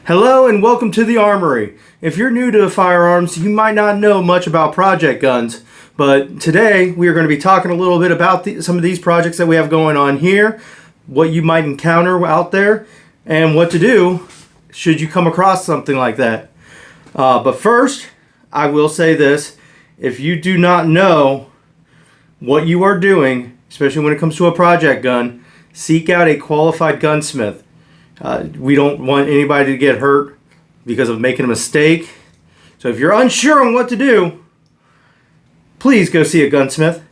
Hello and welcome to the Armory. If you're new to firearms, you might not know much about project guns, but today we are going to be talking a little bit about some of these projects that we have going on here, what you might encounter out there, and what to do should you come across something like that. But first, I will say this: if you do not know what you are doing, especially when it comes to a project gun, seek out a qualified gunsmith. We don't want anybody to get hurt because of making a mistake. So if you're unsure on what to do, please go see a gunsmith.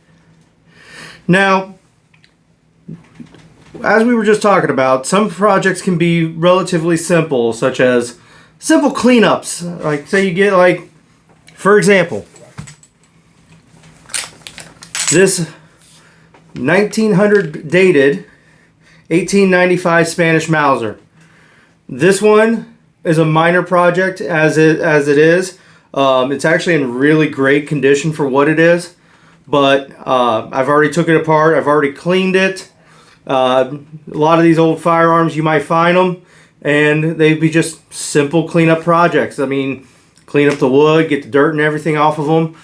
Now, as we were just talking about, some projects can be relatively simple, such as simple cleanups. Like, say you get, like, for example, this 1900 dated 1895 Spanish Mauser. This one is a minor project as it is. It's actually in really great condition for what it is, but I've already took it apart. I've already cleaned it. A lot of these old firearms, you might find them, and they'd be just simple cleanup projects. I mean, clean up the wood, get the dirt and everything off of them,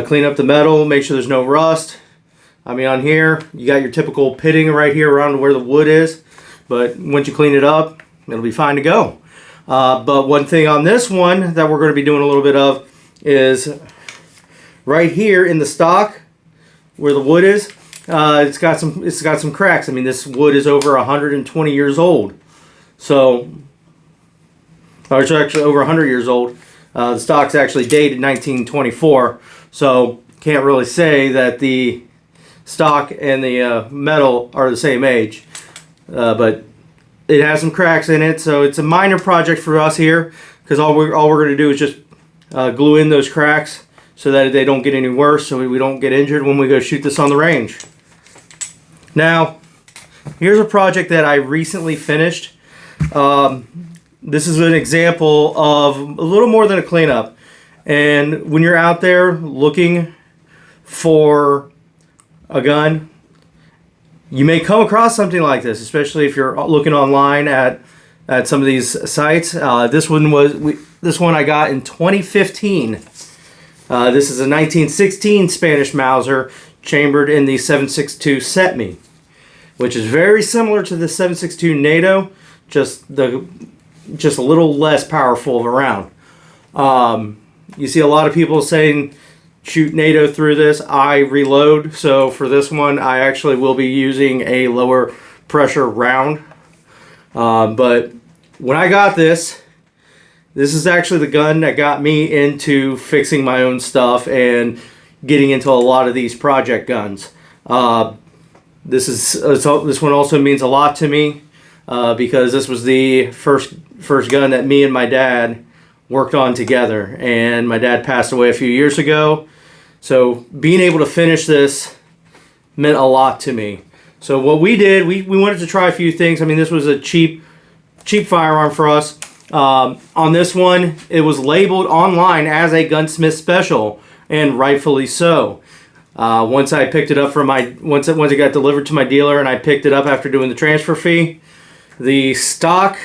clean up the metal, make sure there's no rust. I mean, on here, you got your typical pitting right here around where the wood is, but once you clean it up, it'll be fine to go. But one thing on this one that we're going to be doing a little bit of is right here in the stock where the wood is. It's got some cracks. I mean, this wood is over 120 years old, so or it's actually over 100 years old. The stock's actually dated 1924, so can't really say that the stock and the metal are the same age, but it has some cracks in it, so it's a minor project for us here, because all we're going to do is just glue in those cracks so that they don't get any worse, so we don't get injured when we go shoot this on the range. Now, here's a project that I recently finished. This is an example of a little more than a cleanup, and when you're out there looking for a gun, you may come across something like this, especially if you're looking online at some of these sites. This one I got in 2015. This is a 1916 Spanish Mauser chambered in the 7.62 Set-Me, which is very similar to the 7.62 NATO, just a little less powerful of a round. You see a lot of people saying shoot NATO through this. I reload, so for this one I actually will be using a lower pressure round. But when I got this is actually the gun that got me into fixing my own stuff and getting into a lot of these project guns. This one also means a lot to me because this was the first gun that me and my dad worked on together, and my dad passed away a few years ago, so being able to finish this meant a lot to me. So what we did, we wanted to try a few things. I mean, this was a cheap firearm for us. On this one, it was labeled online as a gunsmith special, and rightfully so. Once I picked it up from once it got delivered to my dealer and I picked it up after doing the transfer fee, the stock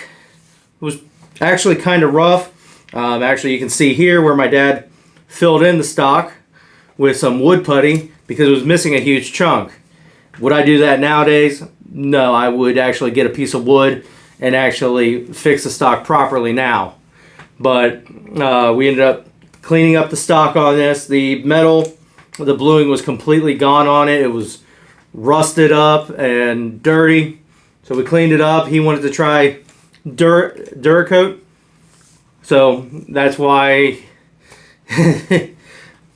was actually kind of rough. Actually, you can see here where my dad filled in the stock with some wood putty because it was missing a huge chunk. Would I do that nowadays? No, I would actually get a piece of wood and actually fix the stock properly now. But we ended up cleaning up the stock on this. The metal, the bluing was completely gone on it. It was rusted up and dirty. So we cleaned it up. He wanted to try Duracoat. So that's why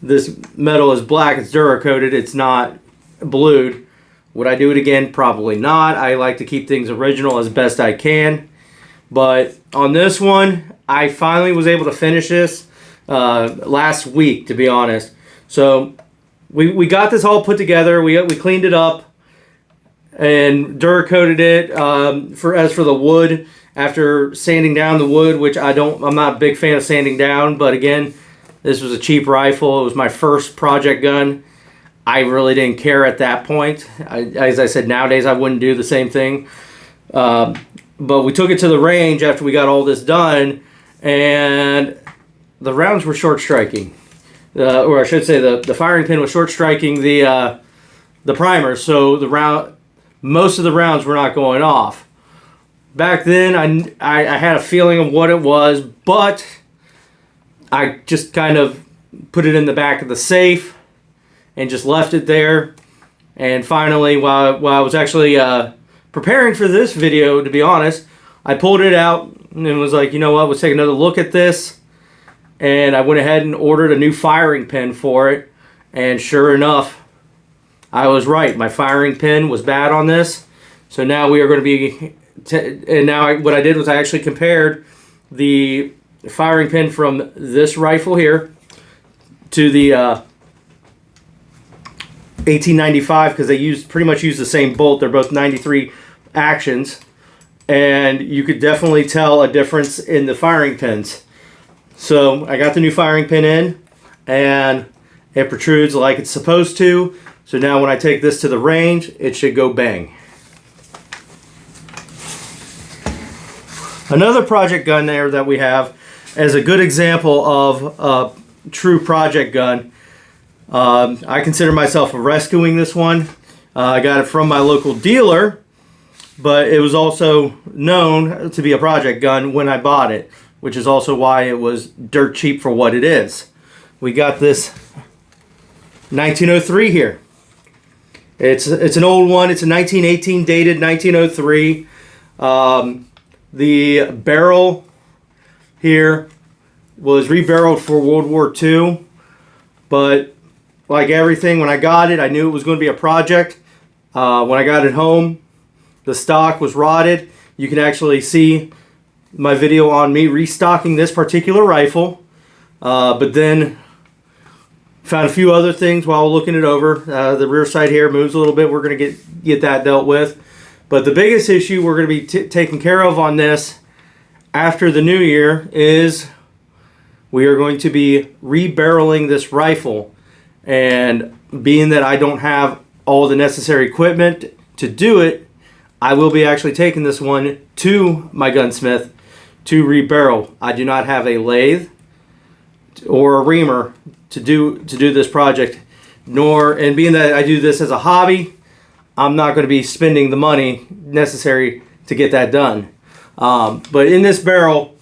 this metal is black. It's Duracoated. It's not blued. Would I do it again? Probably not. I like to keep things original as best I can. But on this one, I finally was able to finish this last week, to be honest. So we got this all put together. We cleaned it up and Duracoated it. As for the wood, after sanding down the wood, which I'm not a big fan of sanding down, but again, this was a cheap rifle. It was my first project gun. I really didn't care at that point. As I said, nowadays I wouldn't do the same thing. But we took it to the range after we got all this done, and the rounds were short striking. Or I should say the firing pin was short striking the primer, so most of the rounds were not going off. Back then, I had a feeling of what it was, but I just kind of put it in the back of the safe and just left it there. And finally, while I was actually preparing for this video, to be honest, I pulled it out and was like, you know what, let's take another look at this. And I went ahead and ordered a new firing pin for it. And sure enough, I was right. My firing pin was bad on this. So now we are going to be... what I did was I actually compared the firing pin from this rifle here to the 1895, because they pretty much use the same bolt. They're both 93 actions. And you could definitely tell a difference in the firing pins. So I got the new firing pin in, and it protrudes like it's supposed to. So now when I take this to the range, it should go bang. Another project gun there that we have as a good example of a true project gun. I consider myself rescuing this one. I got it from my local dealer, but it was also known to be a project gun when I bought it, which is also why it was dirt cheap for what it is. We got this 1903 here. It's an old one. It's a 1918 dated 1903. The barrel here was rebarreled for World War II, but like everything, when I got it, I knew it was going to be a project. When I got it home, the stock was rotted. You can actually see my video on me restocking this particular rifle, but then found a few other things while looking it over. The rear sight here moves a little bit. We're going to get that dealt with. But the biggest issue we're going to be taking care of on this after the new year is we are going to be rebarreling this rifle. And being that I don't have all the necessary equipment to do it, I will be actually taking this one to my gunsmith to rebarrel. I do not have a lathe or a reamer to do this project, and being that I do this as a hobby, I'm not going to be spending the money necessary to get that done. But in this barrel,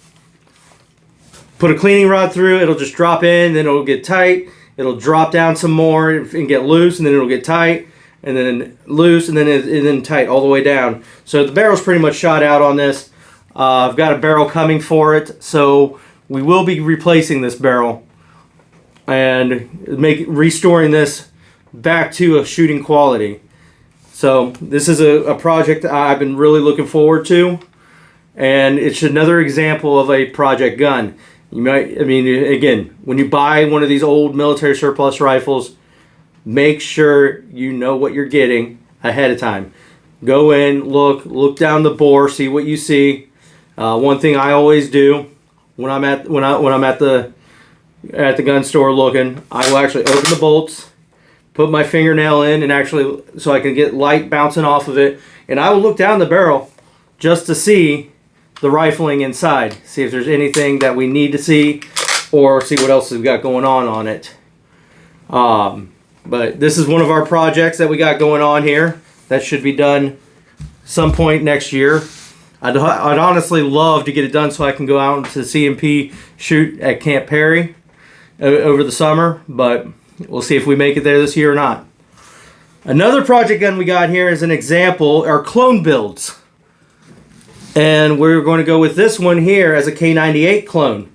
put a cleaning rod through, it'll just drop in, then it'll get tight, it'll drop down some more and get loose, and then it'll get tight, and then loose, and then tight all the way down. So the barrel's pretty much shot out on this. I've got a barrel coming for it, so we will be replacing this barrel and restoring this back to a shooting quality. So this is a project I've been really looking forward to, and it's another example of a project gun. Again, when you buy one of these old military surplus rifles, make sure you know what you're getting ahead of time. Go in, look down the bore, see what you see. One thing I always do when I'm at the gun store looking, I will actually open the bolts, put my fingernail in, and actually so I can get light bouncing off of it, and I will look down the barrel just to see the rifling inside, see if there's anything that we need to see, or see what else we've got going on it. But this is one of our projects that we got going on here that should be done some point next year. I'd honestly love to get it done so I can go out to CMP shoot at Camp Perry over the summer, but we'll see if we make it there this year or not. Another project gun we got here is an example, our clone builds. And we're going to go with this one here as a K98 clone.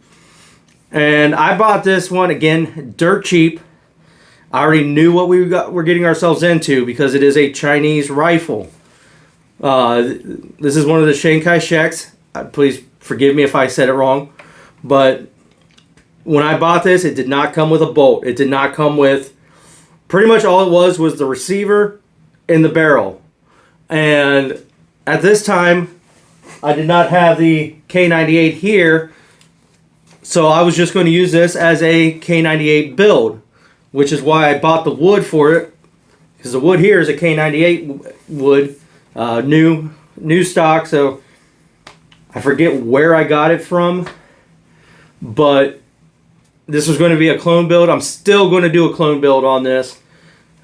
And I bought this one, again, dirt cheap. I already knew what we're getting ourselves into because it is a Chinese rifle. This is one of the Chiang Kai-sheks. Please forgive me if I said it wrong. But when I bought this, it did not come with a bolt. It did not come with... Pretty much all it was the receiver and the barrel. And at this time, I did not have the K98 here. So I was just going to use this as a K98 build, which is why I bought the wood for it. Because the wood here is a K98 wood, new stock. So I forget where I got it from, but this was going to be a clone build. I'm still going to do a clone build on this,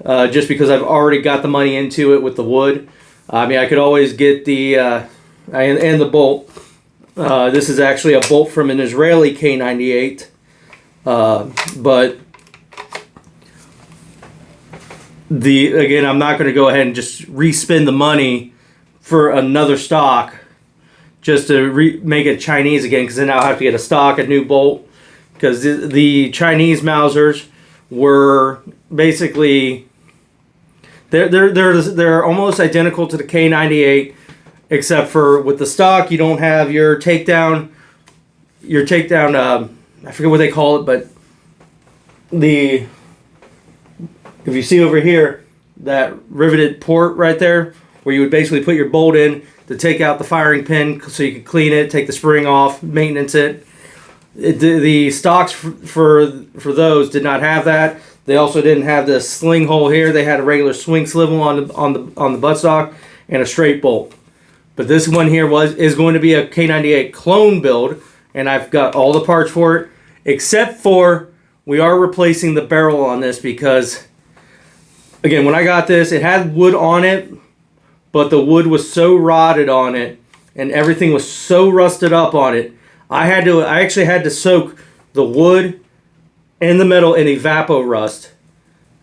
just because I've already got the money into it with the wood. I mean, I could always get the and the bolt. This is actually a bolt from an Israeli K98, but again, I'm not going to go ahead and just re-spend the money for another stock just to make it Chinese again, because then I'll have to get a new bolt, because the Chinese Mausers were basically they're almost identical to the K98, except for with the stock you don't have your takedown I forget what they call it, but if you see over here, that riveted port right there, where you would basically put your bolt in to take out the firing pin so you could clean it, take the spring off, maintenance it. The stocks for those did not have that. They also didn't have the sling hole here. They had a regular swing swivel on the buttstock and a straight bolt. But this one here is going to be a K98 clone build, and I've got all the parts for it, except for we are replacing the barrel on this because, again, when I got this, it had wood on it, but the wood was so rotted on it and everything was so rusted up on it. I actually had to soak the wood and the metal in evapor rust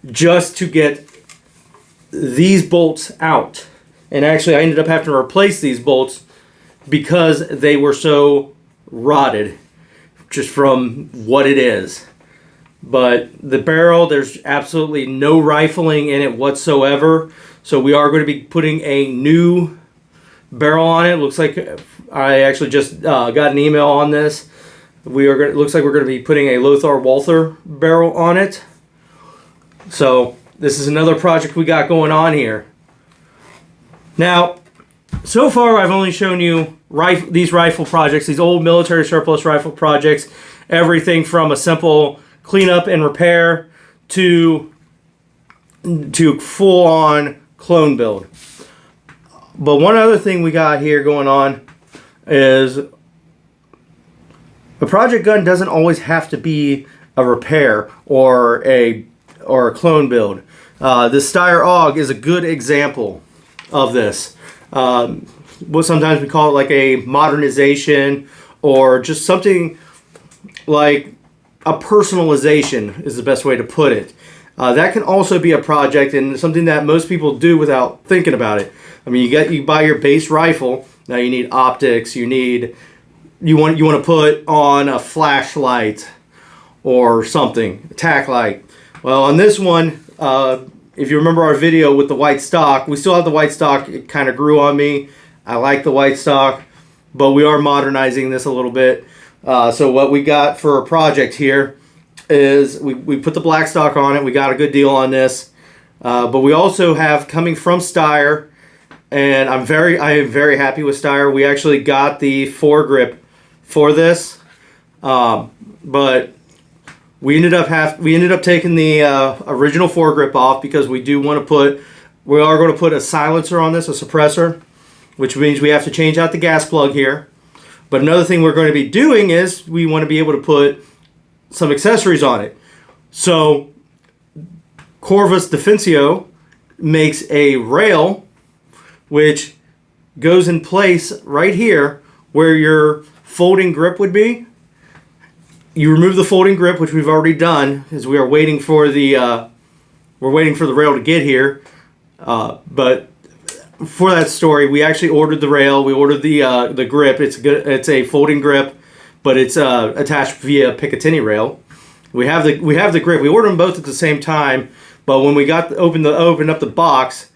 just to get these bolts out. And actually I ended up having to replace these bolts because they were so rotted just from what it is. But the barrel, there's absolutely no rifling in it whatsoever. So we are going to be putting a new barrel on it. Looks like I actually just got an email on this. Looks like we're going to be putting a Lothar Walther barrel on it. So this is another project we got going on here. Now, so far I've only shown you these rifle projects, these old military surplus rifle projects, everything from a simple cleanup and repair to full-on clone build. But one other thing we got here going on is a project gun doesn't always have to be a repair or a clone build. This Steyr AUG is a good example of this. What sometimes we call it like a modernization, or just something like a personalization is the best way to put it. That can also be a project and something that most people do without thinking about it. I mean, you buy your base rifle. Now you need optics. You want to put on a flashlight or something, a tack light. Well, on this one, if you remember our video with the white stock, we still have the white stock. It kind of grew on me. I like the white stock, but we are modernizing this a little bit. So what we got for a project here is we put the black stock on it. We got a good deal on this, but we also have coming from Steyr, and I am very happy with Steyr. We actually got the foregrip for this, but we ended up taking the original foregrip off because we are going to put a silencer on this, a suppressor, which means we have to change out the gas plug here. But another thing we're going to be doing is we want to be able to put some accessories on it. So Corvus Defensio makes a rail which goes in place right here where your folding grip would be. You remove the folding grip, which we've already done, as we are waiting for the rail to get here. But for that story, we actually ordered the rail. We ordered the grip. It's a folding grip, but it's attached via Picatinny rail. We have the grip. We ordered them both at the same time, but when we opened up the box,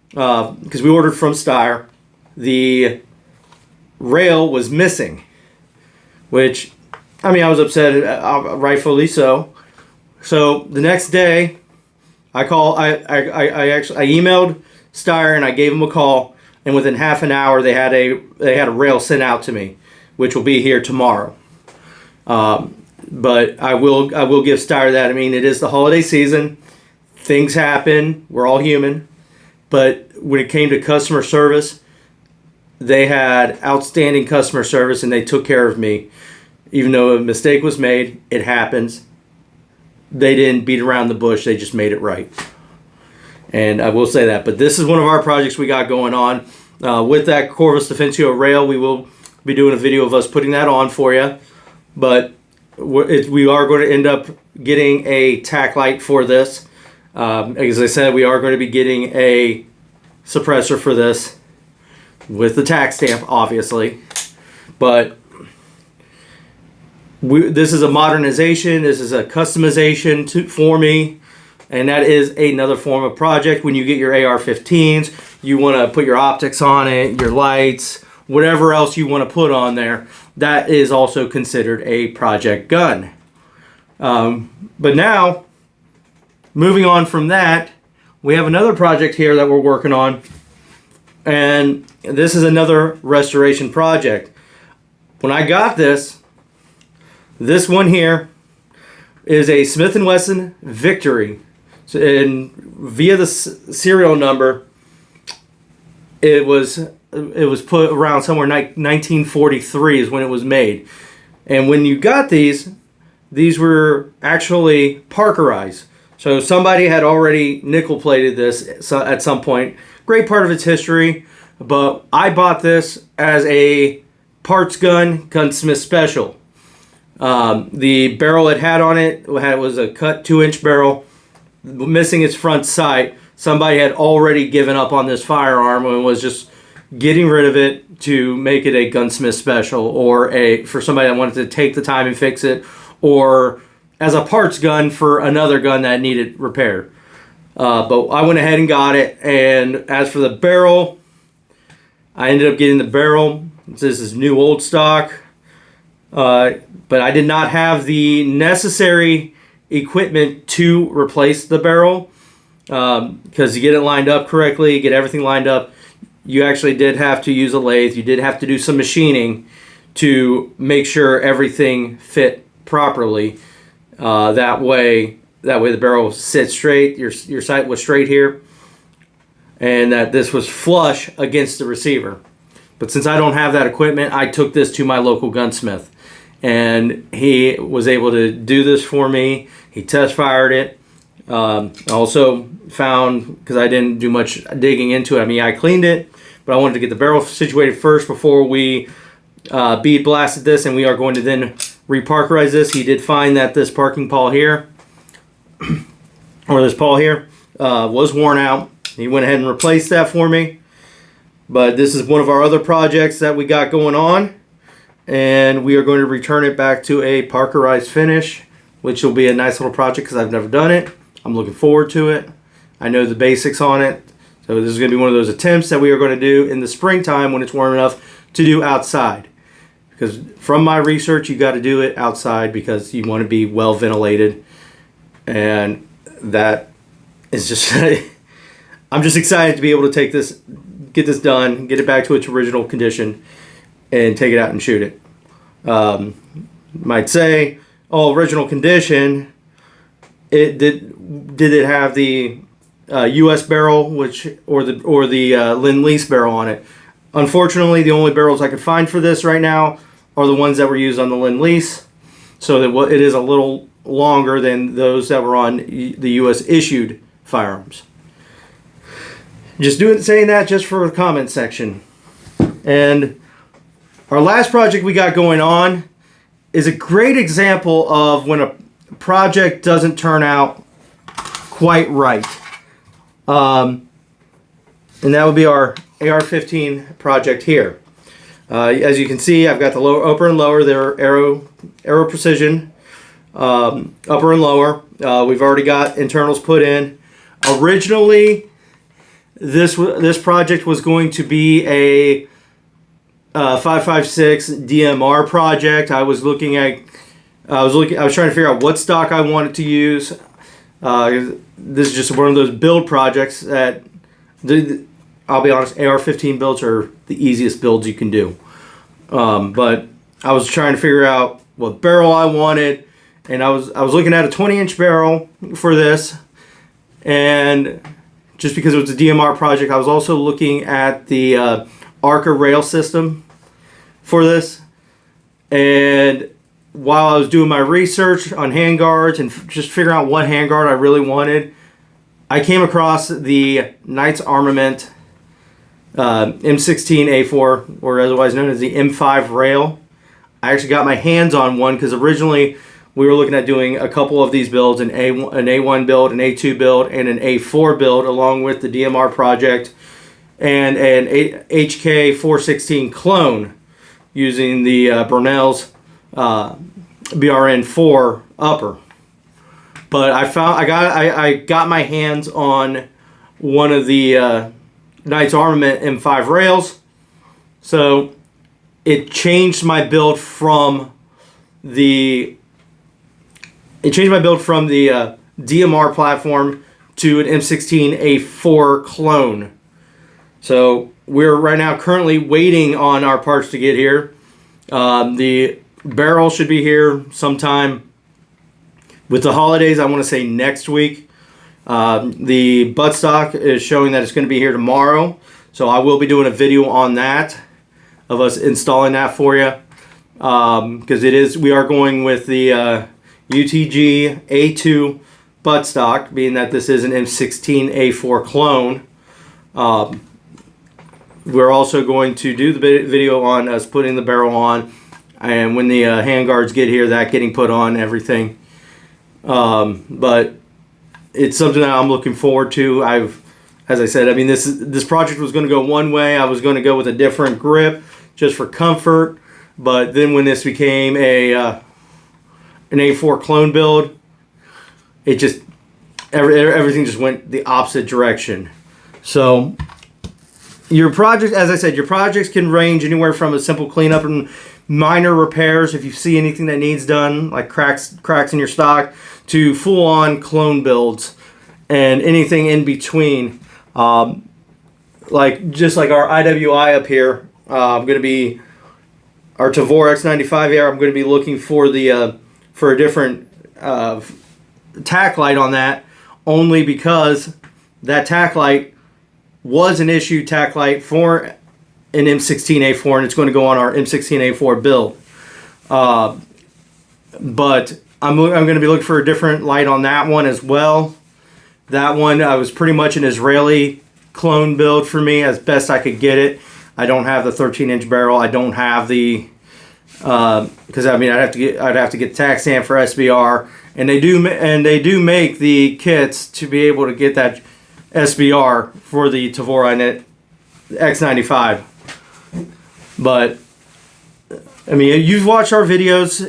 because we ordered from Steyr, the rail was missing, which, I mean, I was upset, rightfully so. So the next day, I emailed Steyr and I gave them a call, and within half an hour they had a rail sent out to me, which will be here tomorrow. But I will give Steyr that. I mean, it is the holiday season. Things happen. We're all human. But when it came to customer service, they had outstanding customer service and they took care of me. Even though a mistake was made, it happens. They didn't beat around the bush, they just made it right. And I will say that. But this is one of our projects we got going on. With that Corvus Defensio rail, we will be doing a video of us putting that on for you. But we are going to end up getting a tack light for this. As I said, we are going to be getting a suppressor for this with the tack stamp, obviously. But this is a modernization. This is a customization for me. And that is another form of project. When you get your AR-15s, you want to put your optics on it, your lights, whatever else you want to put on there. That is also considered a project gun. But now, moving on from that, we have another project here that we're working on. And this is another restoration project. When I got this one here is a Smith & Wesson Victory. So, and via the serial number, it was put around somewhere 1943 is when it was made. And when you got these were actually Parkerized. So somebody had already nickel plated this at some point. Great part of its history, but I bought this as a parts gun, gunsmith special. The barrel it had on it was a cut 2-inch barrel, missing its front sight. Somebody had already given up on this firearm and was just getting rid of it to make it a gunsmith special, or for somebody that wanted to take the time and fix it, or as a parts gun for another gun that needed repair. But I went ahead and got it. And as for the barrel, I ended up getting the barrel. This is new old stock. But I did not have the necessary equipment to replace the barrel. Because to get it lined up correctly, get everything lined up, you actually did have to use a lathe. You did have to do some machining to make sure everything fit properly. That way the barrel sits straight, your sight was straight here, and that this was flush against the receiver. But since I don't have that equipment, I took this to my local gunsmith, and he was able to do this for me. He test fired it. Also found, because I didn't do much digging into it, I mean, I cleaned it, but I wanted to get the barrel situated first before we bead blasted this, and we are going to then reparkerize this. He did find that this parking pawl here, or this pawl here, was worn out. He went ahead and replaced that for me. But this is one of our other projects that we got going on, and we are going to return it back to a parkerized finish, which will be a nice little project because I've never done it. I'm looking forward to it. I know the basics on it. So this is going to be one of those attempts that we are going to do in the springtime when it's warm enough to do outside. Because from my research, you got to do it outside because you want to be well ventilated. And that is just, I'm just excited to be able to take this, get this done, get it back to its original condition, and take it out and shoot it. Might say, oh, original condition, did it have the U.S. barrel, or the Lend-Lease barrel on it? Unfortunately, the only barrels I could find for this right now are the ones that were used on the Lend-Lease, so that it is a little longer than those that were on the U.S. issued firearms. Just saying that just for the comment section. And our last project we got going on is a great example of when a project doesn't turn out quite right. And that would be our AR-15 project here. As you can see, I've got the upper and lower. They're Aero Precision upper and lower. We've already got internals put in. Originally, this project was going to be a 5.56 DMR project. I was trying to figure out what stock I wanted to use. This is just one of those build projects that, I'll be honest, AR-15 builds are the easiest builds you can do. But I was trying to figure out what barrel I wanted, and I was looking at a 20-inch barrel for this, and just because it was a DMR project, I was also looking at the ARCA rail system for this. And while I was doing my research on handguards and just figuring out what handguard I really wanted, I came across the Knights Armament M16A4, or otherwise known as the M5 rail. I actually got my hands on one because originally we were looking at doing a couple of these builds, an A1 build, an A2 build, and an A4 build, along with the DMR project and an HK 416 clone using the Brunel's BRN4 upper. But I got my hands on one of the Knights Armament M5 rails, so it changed my build from the DMR platform to an M16A4 clone. So we're right now currently waiting on our parts to get here. The barrel should be here sometime with the holidays. I want to say next week. The buttstock is showing that it's going to be here tomorrow, so I will be doing a video on that, of us installing that for you, because we are going with the UTG A2 buttstock, being that this is an M16A4 clone. We're also going to do the video on us putting the barrel on, and when the handguards get here, that getting put on, everything. But it's something that I'm looking forward to. As I said, I mean, this project was going to go one way. I was going to go with a different grip just for comfort. But then when this became an A4 clone build, it just everything just went the opposite direction. So your project, as I said, your projects can range anywhere from a simple cleanup and minor repairs if you see anything that needs done, like cracks in your stock, to full-on clone builds and anything in between. Just like our IWI up here, I'm going to be our Tavor X95 I'm going to be looking for for a different tack light on that, only because that tack light was an issue tack light for an M16A4, and it's going to go on our M16A4 build. But I'm going to be looking for a different light on that one as well. That one was pretty much an Israeli clone build for me, as best I could get it. I don't have the 13-inch barrel. I don't have the because I mean I'd have to get tack stand for SBR, and they do make the kits to be able to get that SBR for the Tavor X95. But I mean, you've watched our videos.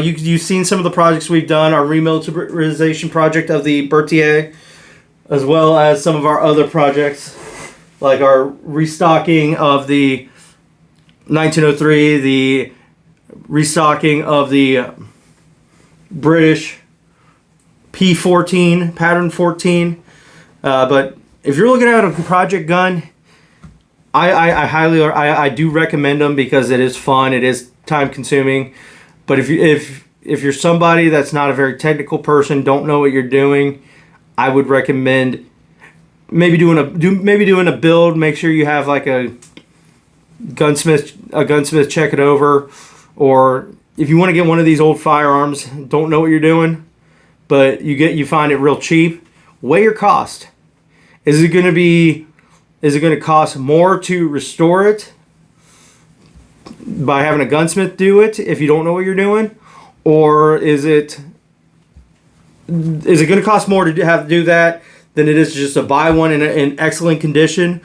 You've seen some of the projects we've done. Our remilitarization project of the Berthier, as well as some of our other projects, like our restocking of the 1903, the restocking of the British P14, pattern 14. But if you're looking at a project gun, I do recommend them because it is fun. It is time consuming. But if you're somebody that's not a very technical person, don't know what you're doing, I would recommend maybe doing a build. Make sure you have like a gunsmith check it over, or if you want to get one of these old firearms, don't know what you're doing, but you find it real cheap. Weigh your cost. Is it going to cost more to restore it by having a gunsmith do it if you don't know what you're doing? Or is it going to cost more to have to do that than it is just to buy one in excellent condition?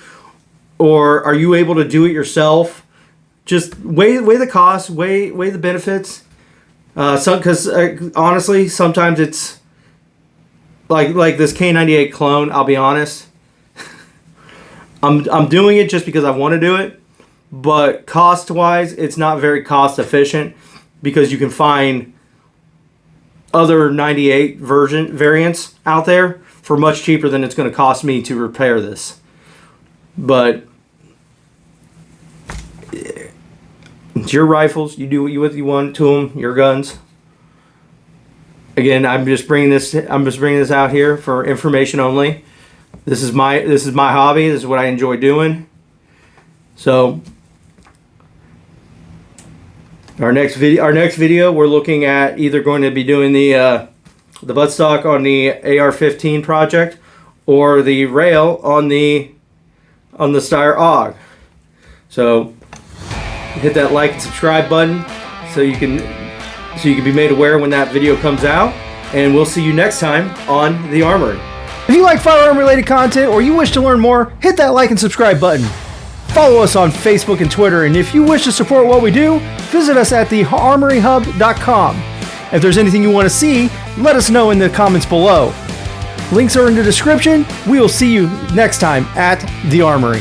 Or are you able to do it yourself? Just weigh the costs, weigh the benefits. Because honestly, sometimes it's like this K98 clone, I'll be honest. I'm doing it just because I want to do it, but cost-wise, it's not very cost-efficient because you can find other 98 variants out there for much cheaper than it's going to cost me to repair this. But it's your rifles. You do what you want to them. Your guns. Again, I'm just bringing this out here for information only. This is my hobby. This is what I enjoy doing. So our next video, we're looking at either going to be doing the buttstock on the AR-15 project or the rail on the Steyr AUG. So hit that like and subscribe button so you can be made aware when that video comes out, and we'll see you next time on the Armory. If you like firearm related content or you wish to learn more, hit that like and subscribe button. Follow us on Facebook and Twitter, and if you wish to support what we do, visit us at thearmoryhub.com. If there's anything you want to see, let us know in the comments below. Links are in the description. We will see you next time at the Armory.